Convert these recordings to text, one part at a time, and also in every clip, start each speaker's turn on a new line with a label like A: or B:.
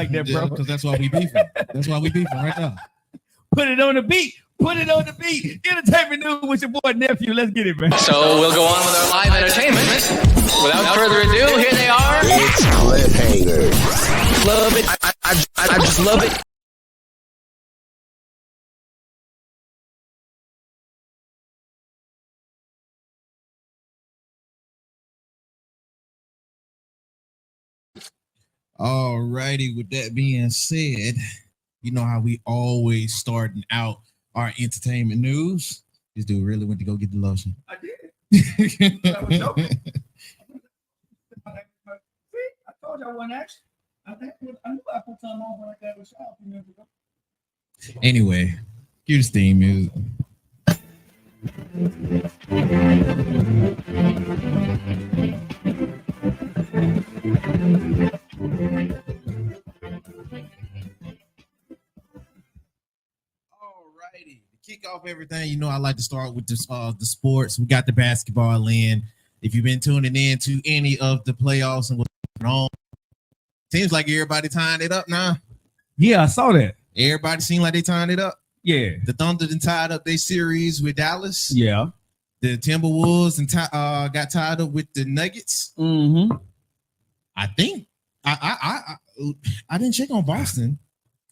A: like that, bro.
B: Because that's why we beefing. That's why we beefing right now.
A: Put it on the beat. Put it on the beat. Entertainment news with your boy nephew. Let's get it, man.
C: So we'll go on with our live entertainment. Without further ado, here they are.
D: It's cliffhanger.
C: Love it. I just love it.
B: All righty. With that being said, you know how we always starting out our entertainment news. This dude really went to go get the lotion.
A: I did. I was joking. See, I told you I wasn't actually. I knew I put something on when I got a shower a few minutes ago.
B: Anyway, here's theme music. Alrighty, to kick off everything, you know I like to start with the sports. We got the basketball in. If you've been tuning in to any of the playoffs and what's going on, seems like everybody tying it up now.
A: Yeah, I saw that.
B: Everybody seemed like they tying it up.
A: Yeah.
B: The Thunder then tied up their series with Dallas.
A: Yeah.
B: The Timberwolves and got tied up with the Nuggets.
A: Mm-hmm.
B: I think I didn't check on Boston.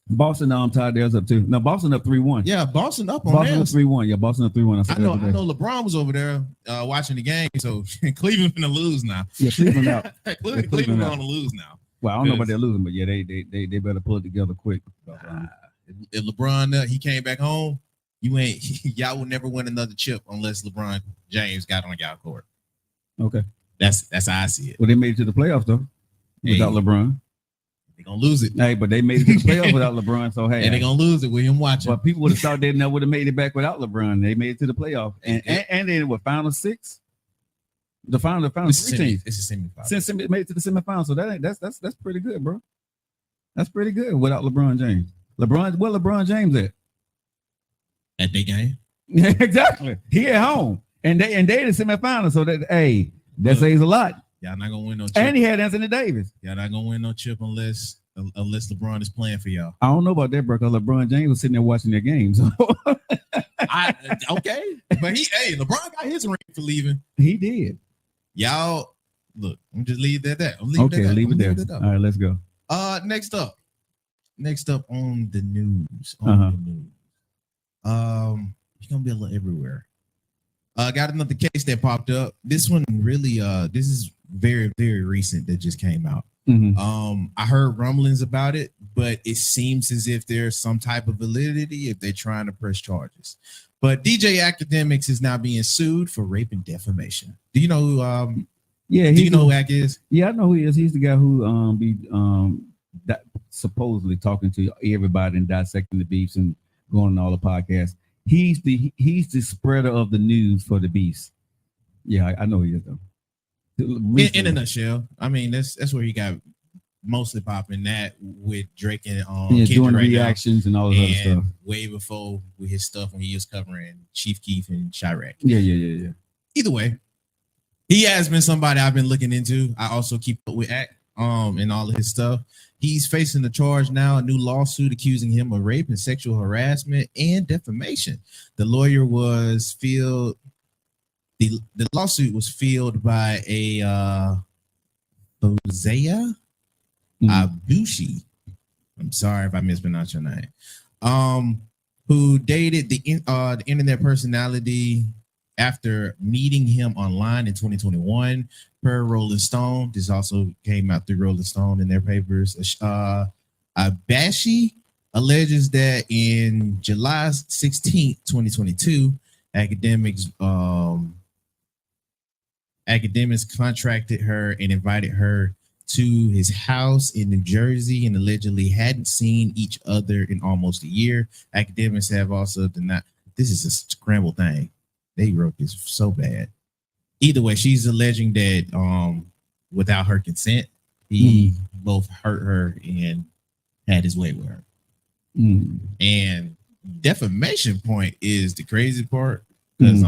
A: Boston, I'm tied theirs up too. No, Boston up 3-1.
B: Yeah, Boston up on
A: Boston up
B: theirs.
A: 3-1. Yeah, Boston up 3-1.
B: I know LeBron was over there watching the game, so Cleveland finna lose now.
A: Yeah, Cleveland out.
B: Cleveland gonna lose now.
A: Well, I don't know about they're losing, but yeah, they better pull it together quick.
B: If LeBron he came back home, y'all will never win another chip unless LeBron James got on y'all court.
A: Okay,
B: that's how I see it.
A: Well, they made it to the playoffs though without LeBron.
B: They're gonna lose it.
A: Hey, but they made it to the playoffs without LeBron, so hey,
B: and they're gonna lose it with him watching.
A: But people would have thought they never would have made it back without LeBron. They made it to the playoff, and then what? Final six. The final three teams.
B: It's a semifinal.
A: Since made it to the semifinal, so that's pretty good, bro. That's pretty good without LeBron James. LeBron James
B: at their game.
A: Exactly. He at home, and they in the semifinal. So that says a lot.
B: Y'all not gonna win no chip.
A: And he had Anthony Davis.
B: Y'all not gonna win no chip unless LeBron is playing for y'all.
A: I don't know about that, bro, because LeBron James was sitting there watching their games.
B: Okay, but LeBron got his ring for leaving.
A: He did.
B: Y'all look. I'm just leave that there.
A: Leave it there. All right, let's go.
B: Next up on the news. You're gonna be a little everywhere. Got another case that popped up. This one really, this is very, very recent that just came out.
A: Mm-hmm.
B: I heard rumblings about it, but it seems as if there's some type of validity if they're trying to press charges. But DJ Academics is now being sued for rape and defamation. Do you know who? Do you know who Ack is?
A: Yeah, I know who he is. He's the guy who supposedly talking to everybody and dissecting the beefs and going on all the podcasts. He's the spreader of the news for the beefs. Yeah, I know he is though.
B: In a nutshell, I mean that's where he got mostly popping that with Drake and
A: doing reactions and all that other stuff.
B: Way before with his stuff when he was covering Chief Keef and Chirac.
A: Yeah.
B: Either way, he has been somebody I've been looking into. I also keep up with Ack and all of his stuff. He's facing the charge now, a new lawsuit accusing him of rape and sexual harassment and defamation. The lawyer was filed. The lawsuit was filed by a Hosea Abushi. I'm sorry if I mispronounced your name. Who dated the internet personality after meeting him online in 2021 per Rolling Stone. This also came out through Rolling Stone in their papers. Abashi alleges that in July 16th, 2022, Academics contracted her and invited her to his house in New Jersey and allegedly hadn't seen each other in almost a year. Academics have also denied. This is a scrambled thing. They wrote this so bad. Either way, she's alleging that without her consent, he both hurt her and had his way with her. And defamation point is the crazy part because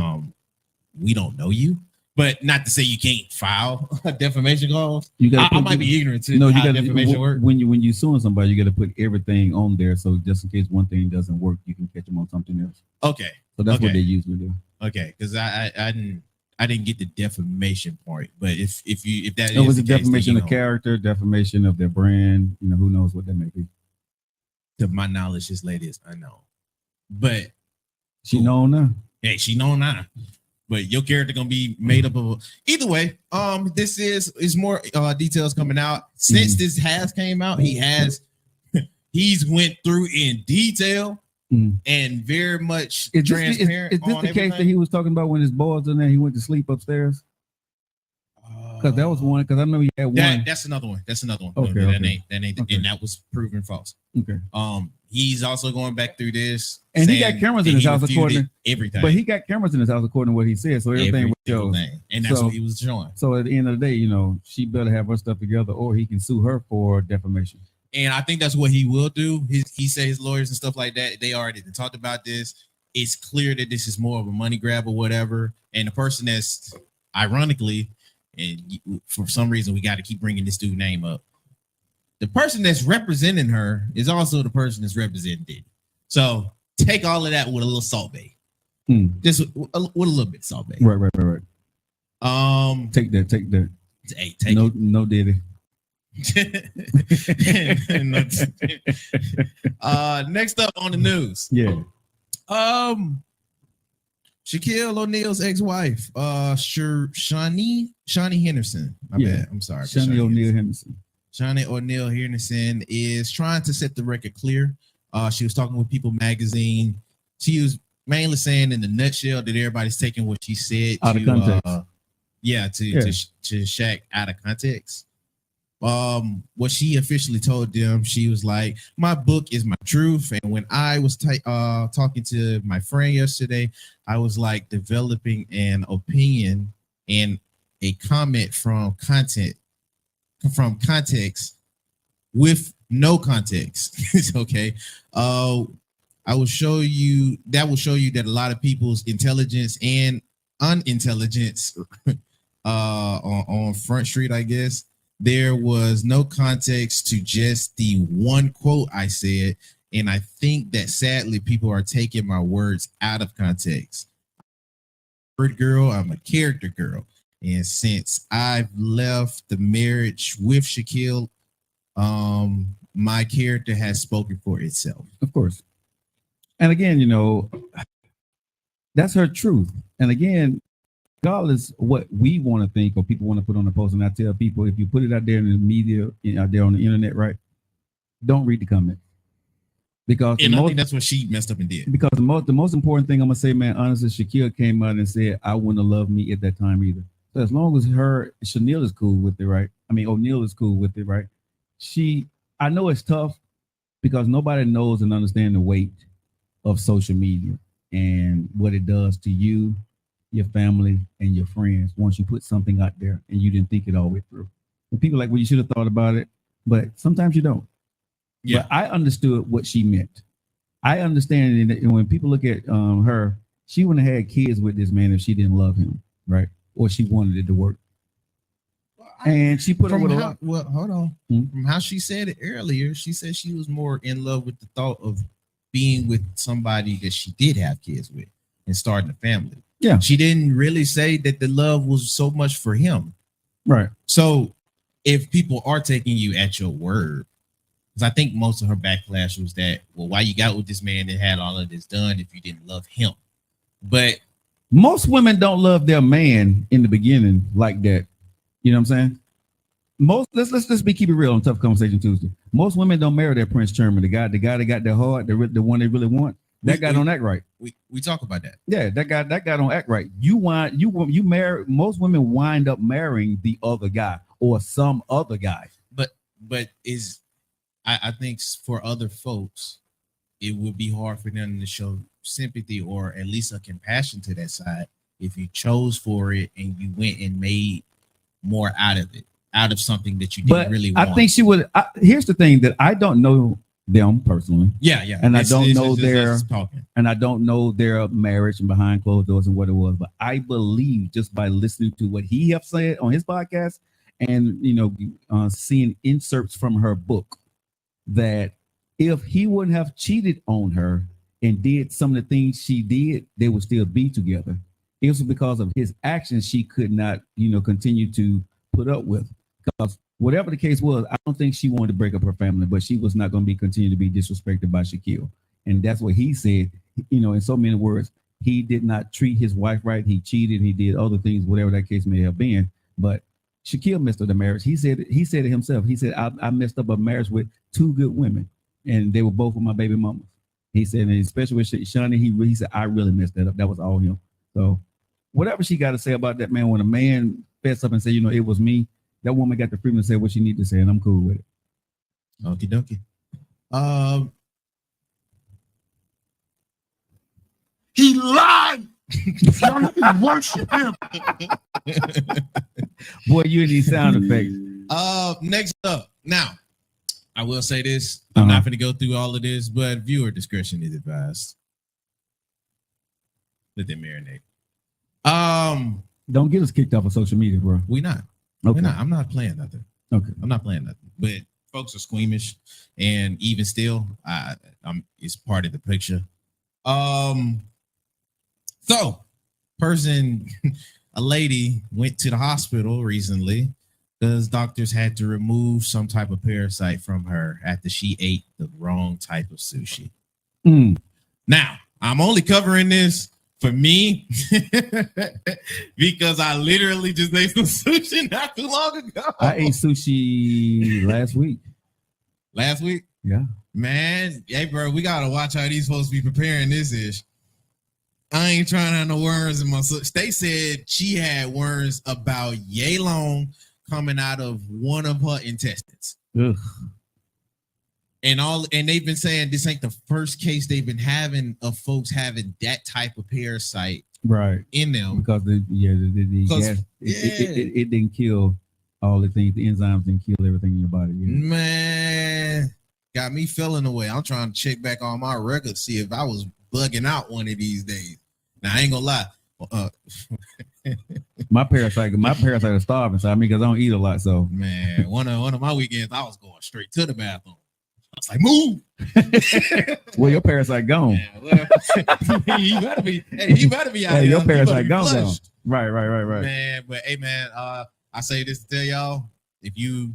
B: we don't know you. But not to say you can't file a defamation clause.
A: You got.
B: I might be ignorant to
A: you
B: how
A: got
B: defamation works.
A: when you suing somebody, you got to put everything on there, so just in case one thing doesn't work, you can catch them on something else.
B: Okay.
A: So that's what they usually do.
B: Okay, because I didn't get the defamation part, but if that
A: was a
B: the case,
A: defamation of character, defamation of their brand, who knows what that may be.
B: To my knowledge, this lady is unknown, but
A: she known now.
B: Hey, she known now. But your character gonna be made up of either way. This is more details coming out since this has came out. He's went through in detail and very much transparent. Is this the case that
A: he was talking about when his boys in there? He went to sleep upstairs. Because that was one. Because I know he had one.
B: That's another one.
A: Okay,
B: that ain't, and that was proven false.
A: Okay.
B: He's also going back through this,
A: and he got cameras in his house according to
B: everything.
A: But he got cameras in his house according to what he said, so everything was shown.
B: And that's what he was showing.
A: So at the end of the day, she better have her stuff together, or he can sue her for defamation.
B: And I think that's what he will do. He said his lawyers and stuff like that, they already talked about this. It's clear that this is more of a money grab or whatever. And the person that's ironically, and for some reason we got to keep bringing this dude's name up. The person that's representing her is also the person that's representing Diddy. So take all of that with a little salt bay. Just with a little bit of salt bay.
A: Right. Take that.
B: Hey, take
A: no Diddy.
B: Next up on the news.
A: Yeah.
B: Shaquille O'Neal's ex-wife, Shawnee Henderson. My bad. I'm sorry.
A: Shawnee O'Neal Henderson.
B: Shawnee O'Neal Henderson is trying to set the record clear. She was talking with People Magazine. She was mainly saying in the nutshell that everybody's taking what she said
A: out of context.
B: To Shaq out of context. What she officially told them, she was like, my book is my truth. And when I was talking to my friend yesterday, I was like developing an opinion and a comment from context with no context. It's okay. I will show you that a lot of people's intelligence and unintelligence on Front Street, I guess. There was no context to just the one quote I said, and I think that sadly people are taking my words out of context. Word girl, I'm a character girl, and since I've left the marriage with Shaquille, my character has spoken for itself.
A: Of course, and again, that's her truth. And again, regardless what we want to think or people want to put on the post, and I tell people, if you put it out there in the media, out there on the internet, right, don't read the comments. Because
B: I think that's what she messed up and did.
A: Because the most important thing I'm gonna say, man, honestly, Shaquille came out and said, I wouldn't have loved me at that time either. So as long as Chanel is cool with it, right? I mean, O'Neal is cool with it, right? I know it's tough because nobody knows and understands the weight of social media and what it does to you, your family, and your friends once you put something out there and you didn't think it all the way through. And people are like, well, you should have thought about it, but sometimes you don't. Yeah, but I understood what she meant. I understand that when people look at her, she wouldn't have had kids with this man if she didn't love him, right? Or she wanted it to work. And she put up with a lot.
B: Well, hold on. From how she said it earlier, she said she was more in love with the thought of being with somebody that she did have kids with and starting a family.
A: Yeah.
B: She didn't really say that the love was so much for him.
A: Right.
B: So if people are taking you at your word, because I think most of her backlash was that, well, why you got with this man that had all of this done if you didn't love him? But
A: most women don't love their man in the beginning like that. You know what I'm saying? Let's keep it real on Tough Conversation Tuesday. Most women don't marry their Prince Charming, the guy that got their heart, the one they really want. That guy don't act right.
B: We talk about that.
A: Yeah, that guy don't act right. You marry. Most women wind up marrying the other guy or some other guy.
B: But I think for other folks, it would be hard for them to show sympathy or at least a compassion to that side if you chose for it and you went and made more out of it, out of something that you didn't really want.
A: I think she would. Here's the thing that I don't know them personally.
B: Yeah.
A: And I
B: It's
A: don't
B: just-
A: know
B: it's
A: their
B: just talking.
A: and I don't know their marriage and behind closed doors and what it was, but I believe just by listening to what he have said on his podcast and seeing inserts from her book that if he wouldn't have cheated on her and did some of the things she did, they would still be together. It was because of his actions she could not, continue to put up with. Because whatever the case was, I don't think she wanted to break up her family, but she was not going to be continue to be disrespected by Shaquille. And that's what he said, in so many words. He did not treat his wife right. He cheated. He did other things, whatever that case may have been. But Shaquille messed up the marriage. He said it himself. He said, I messed up a marriage with two good women, and they were both of my baby mamas. He said, and especially with Shani, he said, I really messed that up. That was all him. So whatever she got to say about that, man, when a man fess up and say, it was me, that woman got the freedom to say what she need to say, and I'm cool with it.
B: Okie dokie.
E: He lied. Y'all need to worship him.
A: Boy, you need sound effects.
B: Next up. Now, I will say this. I'm not going to go through all of this, but viewer discretion is advised. Let them marinate.
A: Don't get us kicked off of social media, bro.
B: We not.
A: Okay.
B: We're not. I'm not playing nothing.
A: Okay.
B: I'm not playing nothing. But folks are squeamish, and even still, it's part of the picture. So, a lady went to the hospital recently because doctors had to remove some type of parasite from her after she ate the wrong type of sushi. Now, I'm only covering this for me because I literally just ate some sushi not too long ago.
A: I ate sushi last week.
B: Last week?
A: Yeah.
B: Man, hey, bro, we got to watch how these folks be preparing this ish. I ain't trying to have no worms in my sushi. They said she had worms about yay long coming out of one of her intestines.
A: Ugh.
B: And they've been saying this ain't the first case they've been having of folks having that type of parasite
A: right
B: in them.
A: Because the gas, it didn't kill all the things, the enzymes didn't kill everything in your body. Yeah.
B: Man, got me feeling away. I'm trying to check back on my records, see if I was bugging out one of these days. Now I ain't gonna lie.
A: My parasite is starving, so because I don't eat a lot. So
B: man, one of my weekends, I was going straight to the bathroom. I was like, move.
A: Well, your parasite gone.
B: Man, well, you better be. Hey, you better be out
A: Hey,
B: here.
A: your parasite gone.
B: Flushed.
A: Right.
B: Man, but hey, man, I say this to tell y'all: if you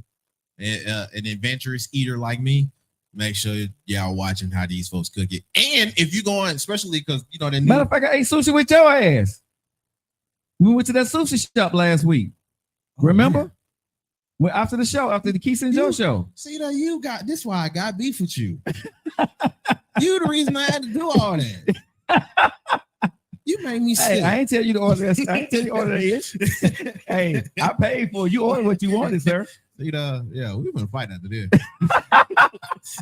B: an adventurous eater like me, make sure y'all watching how these folks cook it. And if you going, especially because the
A: matter of fact, I ate sushi with your ass. We went to that sushi shop last week. Remember? Yeah. Well, after the show, after the Keith and Joe show.
B: See that you got this. Why I got beef with you. You the reason I had to do all that. You made me sick.
A: Hey, I ain't tell you to order that. I ain't tell you to order that. Hey, I paid for it. You ordered what you wanted, sir.
B: See yeah, we've been fighting after this.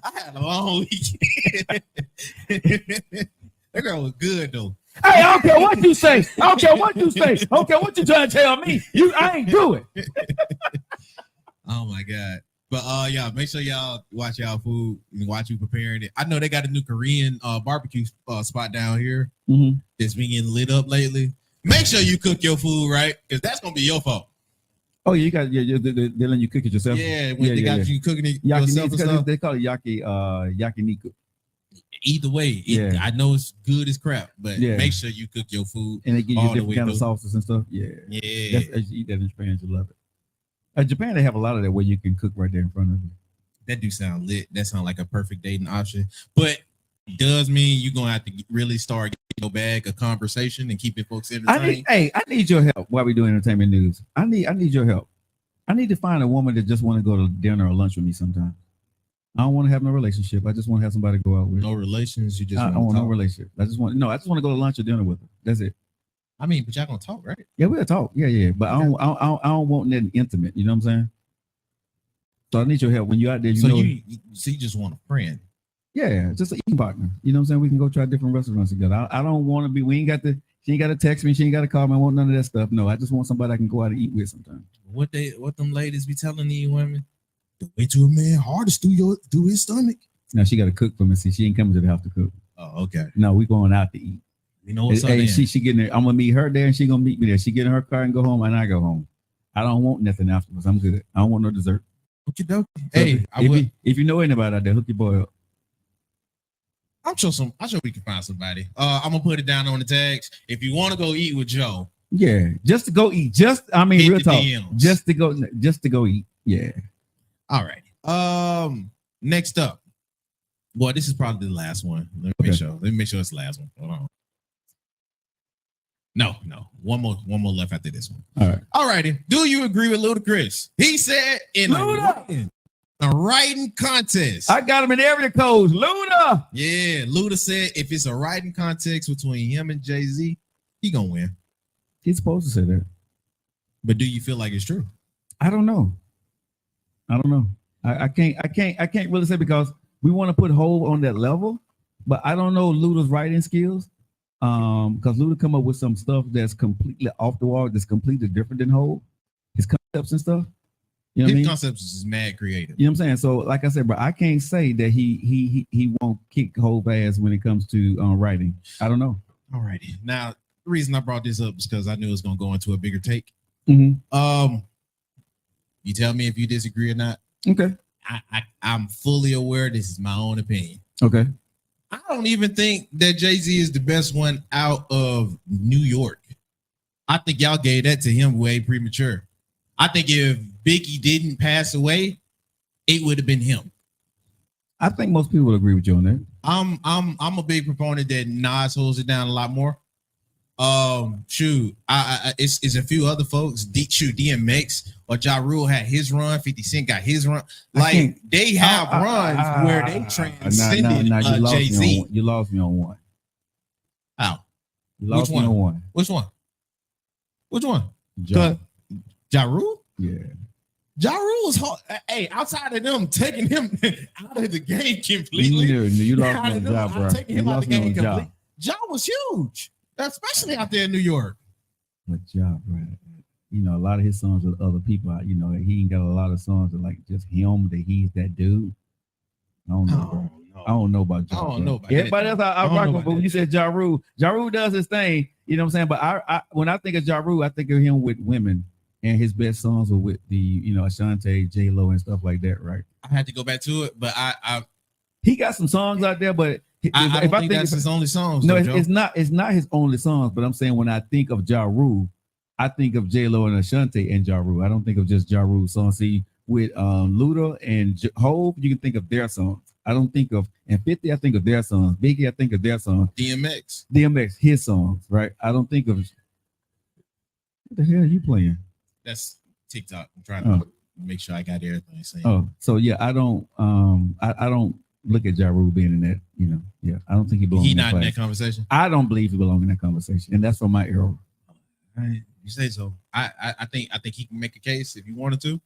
B: I had a long weekend. That girl was good though.
A: Hey, I don't care what you say. I don't care what you trying to tell me. I ain't do it.
B: Oh my God. But yeah, make sure y'all watch y'all food and watch you preparing it. I know they got a new Korean barbecue spot down here that's been getting lit up lately. Make sure you cook your food right, because that's gonna be your fault.
A: Oh, you got they're letting you cook it yourself.
B: Yeah, when they got you cooking it yourself and stuff.
A: They call it yakiniku.
B: Either way, I know it's good as crap, but make sure you cook your food.
A: And they give you different kind of sauces and stuff. Yeah. As you eat that in Japan, you love it. In Japan, they have a lot of that where you can cook right there in front of you.
B: That do sound lit. That sounds like a perfect dating option. But does mean you're gonna have to really start getting your bag of conversation and keeping folks entertained.
A: I need your help while we do entertainment news. I need your help. I need to find a woman that just want to go to dinner or lunch with me sometime. I don't want to have no relationship. I just want to have somebody to go out with.
B: No relations. You just
A: I don't want no relationship. I just want to go to lunch or dinner with her. That's it.
B: I mean, but y'all gonna talk, right?
A: Yeah, we'll talk. Yeah. But I don't want nothing intimate. You know what I'm saying? So I need your help when you're out there.
B: You just want a friend.
A: Yeah, just an eating partner. You know what I'm saying? We can go try different restaurants together. I don't want to be. She ain't got to text me. She ain't got to call me. I want none of that stuff. No, I just want somebody I can go out and eat with sometime.
B: What them ladies be telling these women? The way to a man hardest through his stomach.
A: Now she got to cook for me. See, she ain't coming to the house to cook.
B: Oh, okay.
A: No, we going out to eat.
B: You know what's up
A: Hey,
B: there?
A: she getting there. I'm gonna meet her there, and she gonna meet me there. She get in her car and go home, and I go home. I don't want nothing afterwards. I'm good. I don't want no dessert.
B: Okie dokie. Hey,
A: if you know anybody out there, hook your boy up.
B: I'm sure we can find somebody. I'm gonna put it down on the tags. If you want to go eat with Joe,
A: Yeah, just to go eat. Hit real
B: the
A: talk.
B: DMs.
A: Just to go eat. Yeah.
B: all right. Next up. Boy, this is probably the last one. Let me make sure it's the last one. Hold on. No. One more left after this one.
A: All right.
B: All righty. Do you agree with Ludacris? He said in a writing contest.
A: I got him in every code. Luda.
B: Yeah, Luda said if it's a writing contest between him and Jay-Z, he gonna win.
A: He's supposed to say that.
B: But do you feel like it's true?
A: I don't know. I can't really say because we want to put Hov on that level, but I don't know Luda's writing skills. Because Luda come up with some stuff that's completely off the wall, that's completely different than Hov. His concepts and stuff. You know what I mean?
B: Concepts is mad creative.
A: You know what I'm saying? So, like I said, bro, I can't say that he won't kick Hov ass when it comes to writing. I don't know.
B: All righty. Now, the reason I brought this up is because I knew it was gonna go into a bigger take.
A: Mm-hmm.
B: You tell me if you disagree or not.
A: Okay.
B: I'm fully aware this is my own opinion.
A: Okay.
B: I don't even think that Jay-Z is the best one out of New York. I think y'all gave that to him way premature. I think if Biggie didn't pass away, it would have been him.
A: I think most people would agree with you on that.
B: I'm a big proponent that Nas holds it down a lot more. It's a few other folks. DMX or Ja Rule had his run. 50 Cent got his run. Like they have runs where they transcended Jay-Z.
A: You lost me on one.
B: How?
A: You lost me on one.
B: Which one?
A: Ja
B: Rule?
A: Yeah.
B: Ja Rule was hard. Hey, outside of them taking him out of the game completely.
A: You lost me on Ja, bro.
B: Taking him out of the game completely. Ja was huge. Especially out there in New York.
A: But Ja, bro, a lot of his songs with other people, he ain't got a lot of songs that like just him, that he's that dude. I don't know, bro. I don't know about Ja.
B: I don't know about
A: everybody else I rock with, but when
B: that.
A: you said Ja Rule does his thing, you know what I'm saying? But I when I think of Ja Rule, I think of him with women, and his best songs were with the, Ashanti, J-Lo and stuff like that, right?
B: I had to go back to it, but
A: he got some songs out there, but
B: I don't think that's his only songs.
A: No,
B: though,
A: it's not his only songs, but I'm saying when I think of Ja Rule, I think of J-Lo and Ashanti and Ja Rule. I don't think of just Ja Rule songs. See, with Luda and Hov, you can think of their songs. I don't think of, and 50, I think of their songs. Biggie, I think of their songs. DMX, his songs, right? I don't think of, what the hell are you playing?
B: That's TikTok. I'm trying to make sure I got everything saying.
A: Oh, so yeah, I don't look at Ja Rule being in that, yeah. I don't think he belongs in that
B: in that conversation.
A: I don't believe he belongs in that conversation. And that's from my era.
B: You say so. I think he can make a case if you wanted to.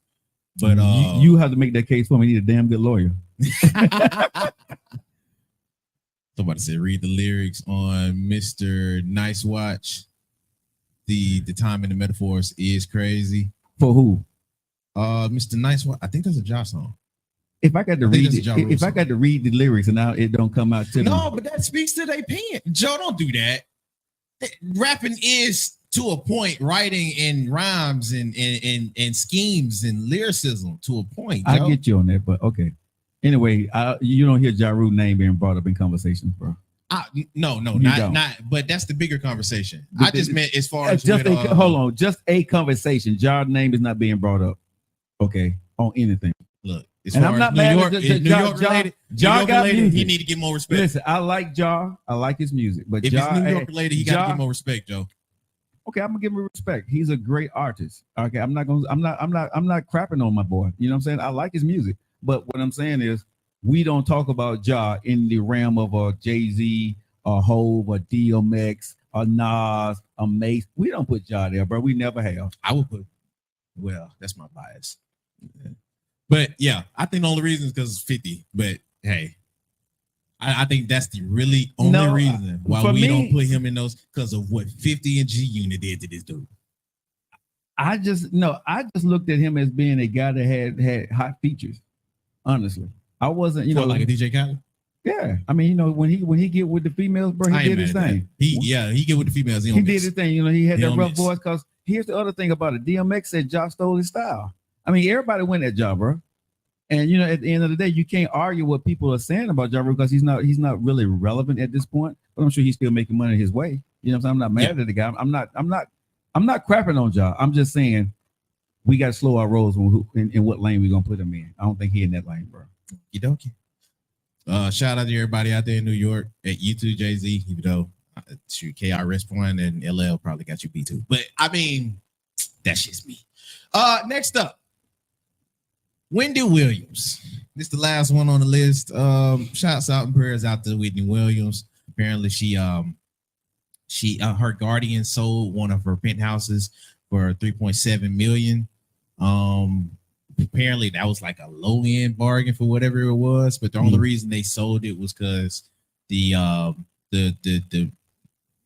B: But
A: you have to make that case for me. You need a damn good lawyer.
B: Somebody said read the lyrics on Mr. Nice Watch. The time and the metaphors is crazy.
A: For who?
B: Mr. Nice Watch. I think that's a Josh song.
A: If I got to read the lyrics and now it don't come out to me.
B: No, but that speaks to their pen. Joe, don't do that. Rapping is to a point, writing in rhymes and schemes and lyricism to a point. Joe.
A: I get you on that, but okay. Anyway, you don't hear Ja Rule's name being brought up in conversations, bro.
B: No, not. But that's the bigger conversation. I just meant as far as
A: hold on, just a conversation. Ja's name is not being brought up. Okay, on anything.
B: Look.
A: And I'm not mad at
B: New York related. Ja got music. He need to get more respect.
A: Listen, I like Ja. I like his music, but
B: if it's New York related, he got to get more respect, Joe.
A: Okay, I'm gonna give him respect. He's a great artist. Okay, I'm not crapping on my boy. You know what I'm saying? I like his music, but what I'm saying is we don't talk about Ja in the realm of a Jay-Z or Hov or DMX or Nas or Mace. We don't put Ja there, bro. We never have.
B: I would put. Well, that's my bias. Yeah. But yeah, I think the only reason is because it's 50. But hey, I think that's the really only reason why we don't put him in those, because of what 50 and G Unit did to this dude.
A: I just looked at him as being a guy that had hot features. Honestly, I wasn't,
B: Like a DJ Khaled.
A: yeah. I mean, when he get with the females, bro,
B: I
A: he
B: ain't
A: did his
B: mad at that.
A: thing.
B: He get with the females. He
A: He
B: don't
A: did
B: miss.
A: his thing. He had
B: He
A: that
B: don't
A: rough
B: miss.
A: voice. Cause here's the other thing about it. DMX said Josh stole his style. I mean, everybody win that job, bro. And at the end of the day, you can't argue what people are saying about Ja Rule because he's not really relevant at this point. But I'm sure he's still making money his way. You know what I'm saying? I'm not mad at the guy. I'm not crapping on Ja. I'm just saying we got to slow our rolls in what lane we're gonna put him in. I don't think he in that lane, bro.
B: You dokie. Shout out to everybody out there in New York at you too, Jay-Z, even though KRS One and LL probably got you beat too. But I mean, that's just me. Next up, Wendy Williams. This is the last one on the list. Shouts out and prayers out to Whitney Williams. Apparently, she her guardian sold one of her penthouses for $3.7 million. Apparently that was like a low end bargain for whatever it was, but the only reason they sold it was because the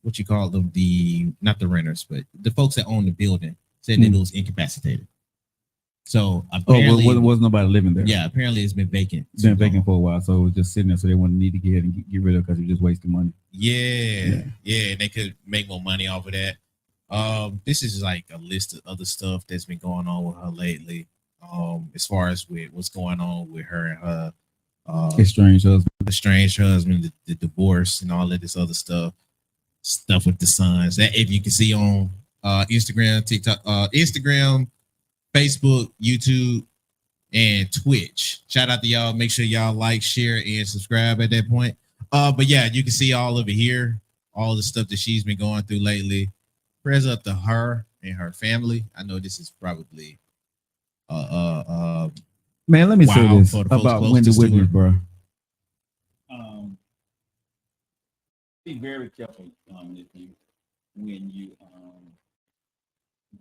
B: what you call them, not the renters, but the folks that own the building said that it was incapacitated. So apparently
A: there was nobody living there.
B: Yeah, apparently it's been vacant.
A: It's been vacant for a while, so it was just sitting there. So they wanted need to get ahead and get rid of it because it was just wasting money.
B: Yeah, they could make more money off of that. This is like a list of other stuff that's been going on with her lately. As far as with what's going on with her and her
A: estranged
B: husband, the divorce, and all of this other stuff with the sons. That if you can see on Instagram, TikTok, Instagram, Facebook, YouTube, and Twitch. Shout out to y'all. Make sure y'all like, share, and subscribe at that point. But yeah, you can see all of it here, all the stuff that she's been going through lately. Prayers up to her and her family. I know this is probably
A: man, let me say this about Wendy Williams, bro.
F: Be very careful when you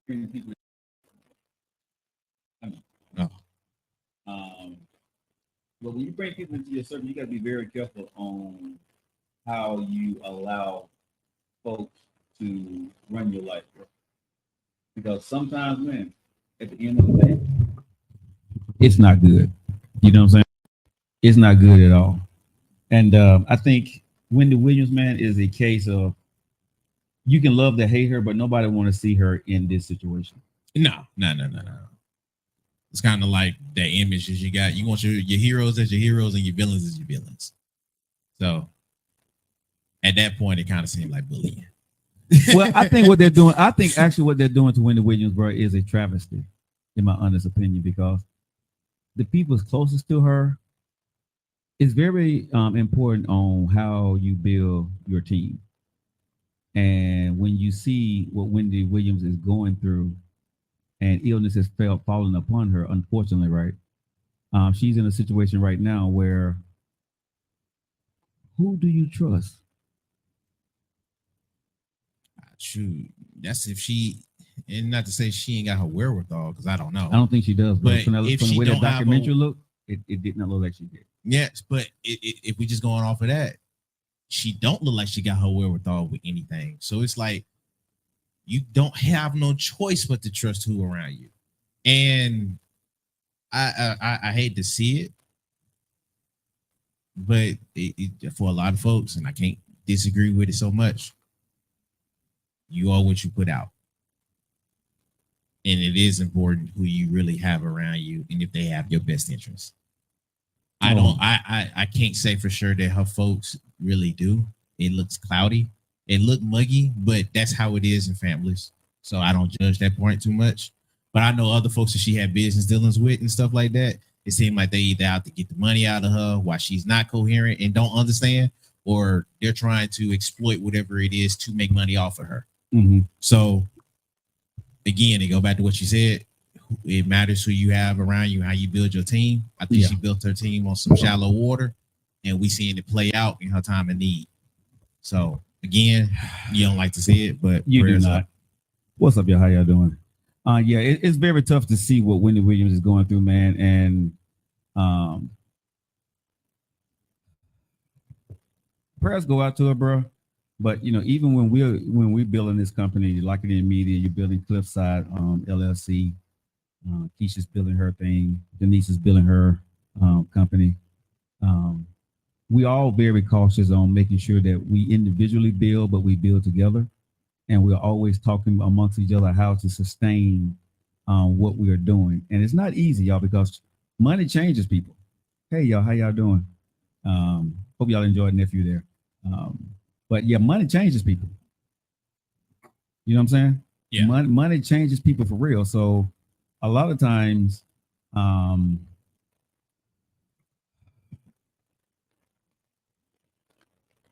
F: bring people. But when you bring people into your circle, you got to be very careful on how you allow folks to run your life, bro. Because sometimes, man, at the end of the day,
A: it's not good. You know what I'm saying? It's not good at all. And I think Wendy Williams, man, is a case of you can love to hate her, but nobody want to see her in this situation.
B: No. It's kind of like that image that you got. You want your heroes as your heroes and your villains as your villains. So at that point, it kind of seemed like bullying.
A: Well, I think what they're doing to Wendy Williams, bro, is a travesty, in my honest opinion, because the people closest to her is very important on how you build your team. And when you see what Wendy Williams is going through, and illness has fallen upon her, unfortunately, right? She's in a situation right now where who do you trust?
B: Shoot, that's if she, and not to say she ain't got her wherewithal, because I don't know.
A: I don't think she does.
B: But
A: from
B: if
A: the
B: she
A: way
B: don't
A: that
B: have
A: documentary looked, it did not look like she did.
B: Yes, but if we just going off of that, she don't look like she got her wherewithal with anything. So it's like you don't have no choice but to trust who around you. And I hate to see it, but for a lot of folks, and I can't disagree with it so much, you are what you put out. And it is important who you really have around you and if they have your best interests. I can't say for sure that her folks really do. It looks cloudy. It looked muggy, but that's how it is in families. So I don't judge that point too much. But I know other folks that she had business dealings with and stuff like that. It seemed like they either out to get the money out of her while she's not coherent and don't understand, or they're trying to exploit whatever it is to make money off of her.
A: Mm-hmm.
B: So again, they go back to what you said. It matters who you have around you, how you build your team. I think she built her team on some shallow water, and we seeing it play out in her time of need. So again, you don't like to see it, but
A: you do not. What's up, y'all? How y'all doing? It's very tough to see what Wendy Williams is going through, man, and prayers go out to her, bro. But even when we're building this company, like it in media, you're building Cliffside LLC. Keisha's building her thing. Denise is building her company. We all very cautious on making sure that we individually build, but we build together. And we're always talking amongst each other how to sustain what we are doing. And it's not easy, y'all, because money changes people. Hey, y'all, how y'all doing? Hope y'all enjoyed nephew there. But yeah, money changes people. You know what I'm saying?
B: Yeah.
A: Money changes people for real. So a lot of times,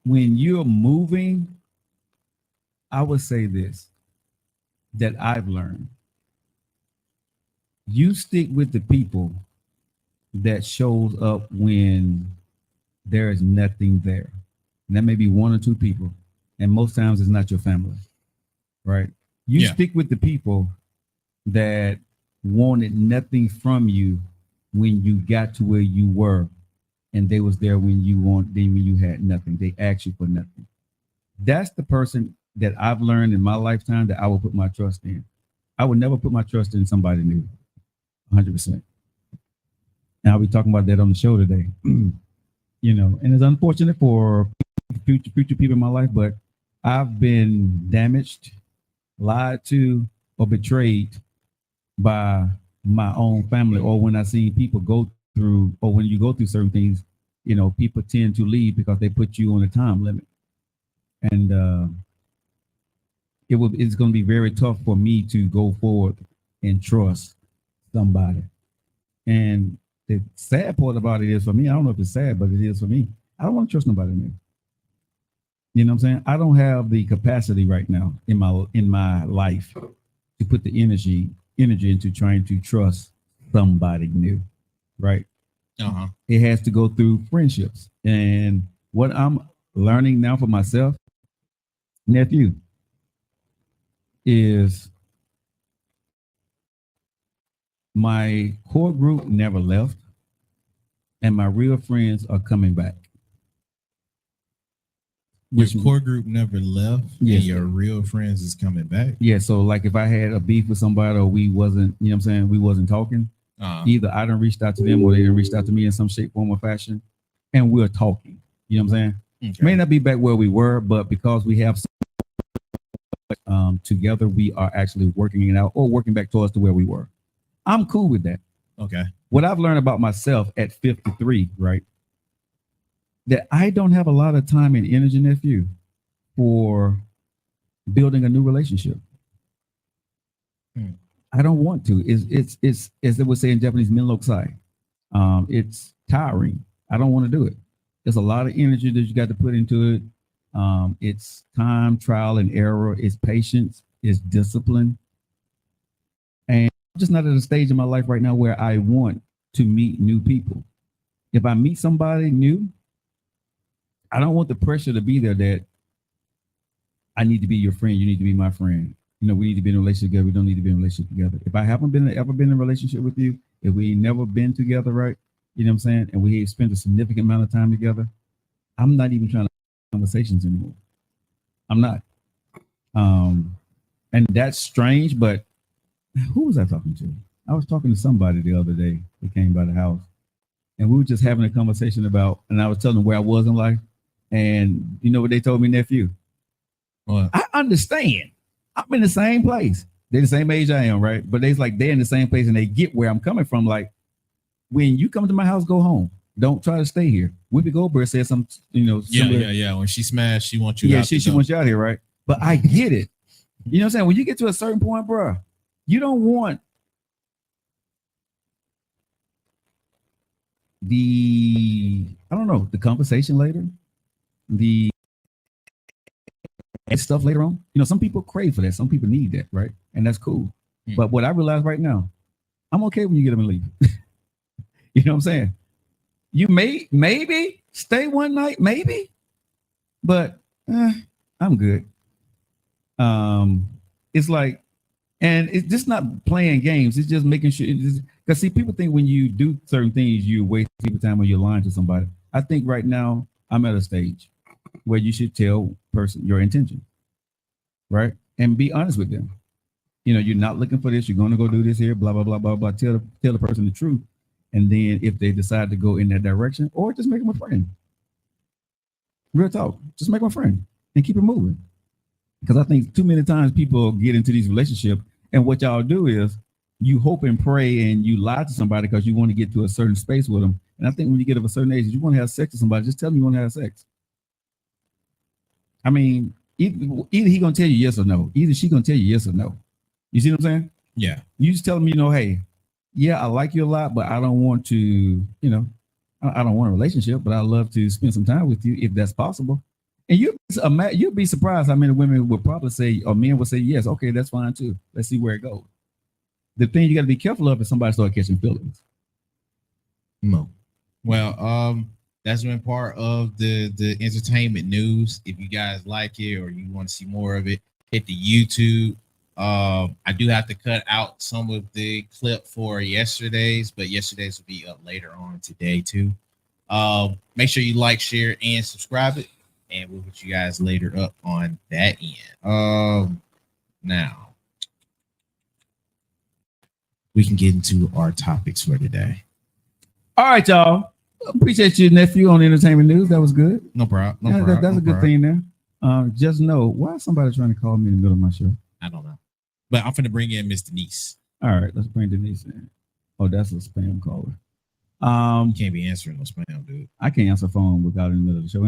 A: when you're moving, I would say this that I've learned. You stick with the people that shows up when there is nothing there. And that may be one or two people. And most times it's not your family. Right? You stick with the people that wanted nothing from you when you got to where you were, and they was there when you had nothing. They asked you for nothing. That's the person that I've learned in my lifetime that I will put my trust in. I would never put my trust in somebody new, 100%. And I'll be talking about that on the show today. You know, and it's unfortunate for future people in my life, but I've been damaged, lied to, or betrayed by my own family, or when I see people go through, or when you go through certain things, you know, people tend to leave because they put you on a time limit. And it's going to be very tough for me to go forward and trust somebody. And the sad part about it is, for me, I don't know if it's sad, but it is for me, I don't want to trust nobody new. You know what I'm saying? I don't have the capacity right now in my life to put the energy into trying to trust somebody new, right? It has to go through friendships. And what I'm learning now for myself, nephew, is my core group never left, and my real friends are coming back.
B: Your core group never left, yes, and your real friends is coming back.
A: Yeah, so like if I had a beef with somebody, or we wasn't, you know what I'm saying, we wasn't talking, either I done reached out to them or they done reached out to me in some shape, form, or fashion, and we're talking. You know what I'm saying? Okay. May not be back where we were, but because we have together, we are actually working it out or working back towards to where we were. I'm cool with that.
B: Okay.
A: What I've learned about myself at 53, right? That I don't have a lot of time and energy, nephew, for building a new relationship. I don't want to. It's as they would say in Japanese, minlokusai. It's tiring. I don't want to do it. There's a lot of energy that you got to put into it. It's time, trial, and error. It's patience. It's discipline. And I'm just not at a stage in my life right now where I want to meet new people. If I meet somebody new, I don't want the pressure to be there that I need to be your friend. You need to be my friend. You know, we need to be in a relationship together. We don't need to be in a relationship together. If I haven't ever been in a relationship with you, if we ain't never been together, right? You know what I'm saying? And we spent a significant amount of time together, I'm not even trying to have conversations anymore. I'm not. And that's strange, but who was I talking to? I was talking to somebody the other day that came by the house, and we were just having a conversation about, and I was telling them where I was in life. And you know what they told me, nephew?
B: What?
A: I understand. I'm in the same place. They're the same age I am, right? But they're in the same place and they get where I'm coming from. Like, when you come to my house, go home. Don't try to stay here. Whoopi Goldberg said something, you know.
B: Yeah. When she smashed, she wants you out.
A: She wants you out here, right? But I get it. You know what I'm saying? When you get to a certain point, bro, you don't want the conversation later, the stuff later on. You know, some people crave for that. Some people need that, right? And that's cool. But what I realize right now, I'm okay when you get up and leave. You know what I'm saying? You maybe stay one night, maybe, but I'm good. It's like, and it's just not playing games. It's just making sure. Because see, people think when you do certain things, you waste people's time or you're lying to somebody. I think right now I'm at a stage where you should tell person your intention, right? And be honest with them. You know, you're not looking for this. You're going to go do this here, blah, blah, blah, blah, blah. Tell the person the truth. And then if they decide to go in that direction, or just make them a friend. Real talk, just make them a friend and keep it moving. Because I think too many times people get into these relationships, and what y'all do is you hope and pray and you lie to somebody because you want to get to a certain space with them. And I think when you get of a certain age, you want to have sex with somebody, just tell them you want to have sex. I mean, either he gonna tell you yes or no, either she gonna tell you yes or no. You see what I'm saying?
B: Yeah.
A: You just tell them, you know, hey, yeah, I like you a lot, but I don't want to, you know, I don't want a relationship, but I love to spend some time with you if that's possible. And you'd be surprised how many women would probably say, or men would say, yes, okay, that's fine too. Let's see where it goes. The thing you got to be careful of is somebody start catching feelings.
B: No. Well, that's been part of the entertainment news. If you guys like it or you want to see more of it, hit the YouTube. I do have to cut out some of the clip for yesterday's, but yesterday's will be up later on today too. Make sure you like, share, and subscribe it, and we'll put you guys later up on that end. Now we can get into our topics for today.
A: All right, y'all. Appreciate your nephew on entertainment news. That was good.
B: No problem.
A: That's a good thing there. Just know, why is somebody trying to call me in the middle of my show?
B: I don't know. But I'm finna bring in Miss Denise.
A: All right, let's bring Denise in. Oh, that's a spam caller.
B: You can't be answering no spam, dude.
A: I can't answer phone without in the middle of the show.